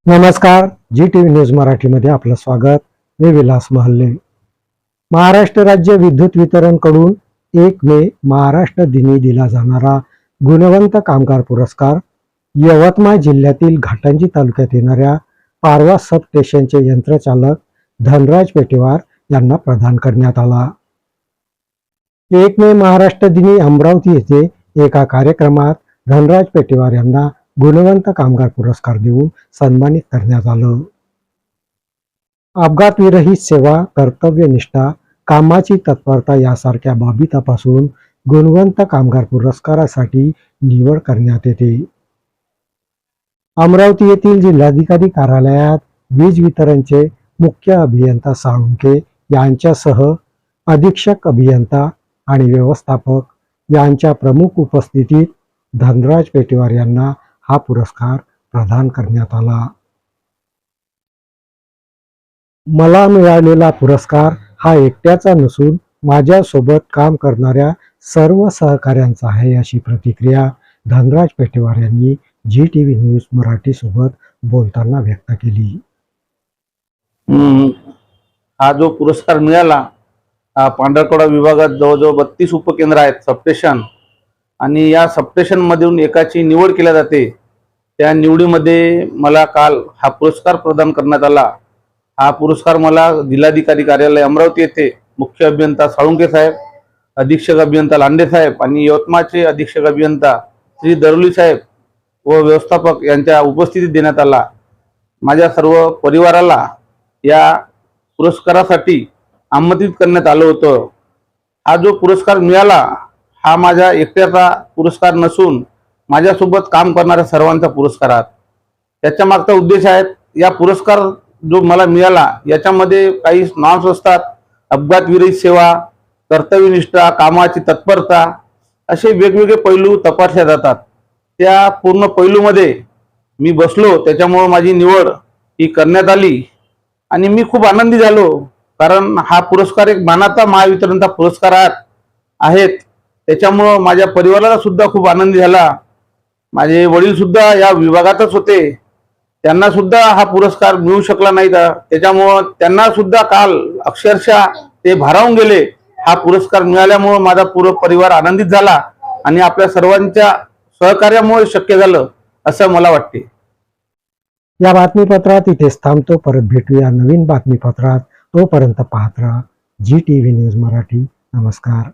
नमस्कार, जी TV news मराठीमध्ये आपलं स्वागत. मी विलास महल्ले. महाराष्ट्र राज्य विद्युत वितरण कडून 1 मे महाराष्ट्र दिनी दिला जाणारा गुणवंत कामगार पुरस्कार यवतमाळ जिल्ह्यातील घाटंजी तालुक्यात येणाऱ्या पारवा सब स्टेशनचे यंत्रचालक धनराज पेटेवार यांना प्रदान करण्यात आला. 1 मे महाराष्ट्र दिनी अमरावती येथे एका कार्यक्रमात धनराज पेटेवार यांना गुणवंत कामगार पुरस्कार देऊन सन्मानित करण्यात आलं. अपघातविरहित सेवा, कर्तव्यनिष्ठा, कामाची तत्परता यासारख्या बाबी तपासून गुणवंत कामगार पुरस्कारासाठी निवड करण्यात येते. अमरावती येथील जिल्हाधिकारी कार्यालयात वीज वितरणचे मुख्य अभियंता साळुंके यांच्यासह अधीक्षक अभियंता आणि व्यवस्थापक यांच्या प्रमुख उपस्थितीत धनराज पेटेवार यांना हा पुरस्कार प्रदान करण्यात आला. मला मिळालेला पुरस्कार हा एकट्याचा नसून माझ्यासोबत काम करणाऱ्या सर्व सहकाऱ्यांचा आहे, अशी प्रतिक्रिया धनराज पेटेवार यांनी जी टीव्ही न्यूज मराठी सोबत बोलताना व्यक्त केली. हा जो पुरस्कार मिळाला, पांढरकवडा विभागात जवळजवळ 32 उपकेंद्र आहेत, सबस्टेशन, आणि या सबस्टेशन मधून एकाची निवड केली जाते. त्या निवडीमध्ये मला काल हा पुरस्कार प्रदान करण्यात आला. हा पुरस्कार मला जिल्हाधिकारी कार्यालय अमरावती येथे मुख्य अभियंता साळुंके साहेब, अधीक्षक अभियंता लांडे साहेब आणि यवतमाळचे अधीक्षक अभियंता श्री दरुली साहेब व व्यवस्थापक यांच्या उपस्थितीत देण्यात आला. माझ्या सर्व परिवाराला या पुरस्कारासाठी आमंत्रित करण्यात आलं होतं. हा जो पुरस्कार मिळाला हा माझ्या एकट्याचा पुरस्कार नसून माझ्यासोबत काम करणाऱ्या सर्वांचा पुरस्कार आहे. त्याच्या मागचा उद्देश आहे, या पुरस्कार जो मला मिळाला याच्यामध्ये काही नॉर्म्स असतात, अपघातविरहित सेवा, कर्तव्यनिष्ठा, कामाची तत्परता, असे वेगवेगळे पैलू तपासले जातात. त्या पूर्ण पैलूमध्ये मी बसलो, त्याच्यामुळे माझी निवड ही करण्यात आली आणि मी खूप आनंदी झालो. कारण हा पुरस्कार एक मानाचा महावितरणचा पुरस्कार आहेत. त्याच्यामुळं माझ्या परिवाराला सुद्धा खूप आनंदी झाला. माझे वडील सुद्धा या विभागातच होते, त्यांना सुद्धा हा पुरस्कार मिळू शकला नाही. त्याच्यामुळं त्यांना सुद्धा काल अक्षरशः ते भारावून गेले. हा पुरस्कार मिळाल्यामुळे माझा पूर्ण परिवार आनंदित झाला आणि आपल्या सर्वांच्या सहकार्यामुळे शक्य झालं असं मला वाटते. या बातमीपत्रात इथेच थांबतो. परत भेटूया नवीन बातमीपत्रात. तोपर्यंत पाहत राहा जी टीव्ही न्यूज मराठी. नमस्कार.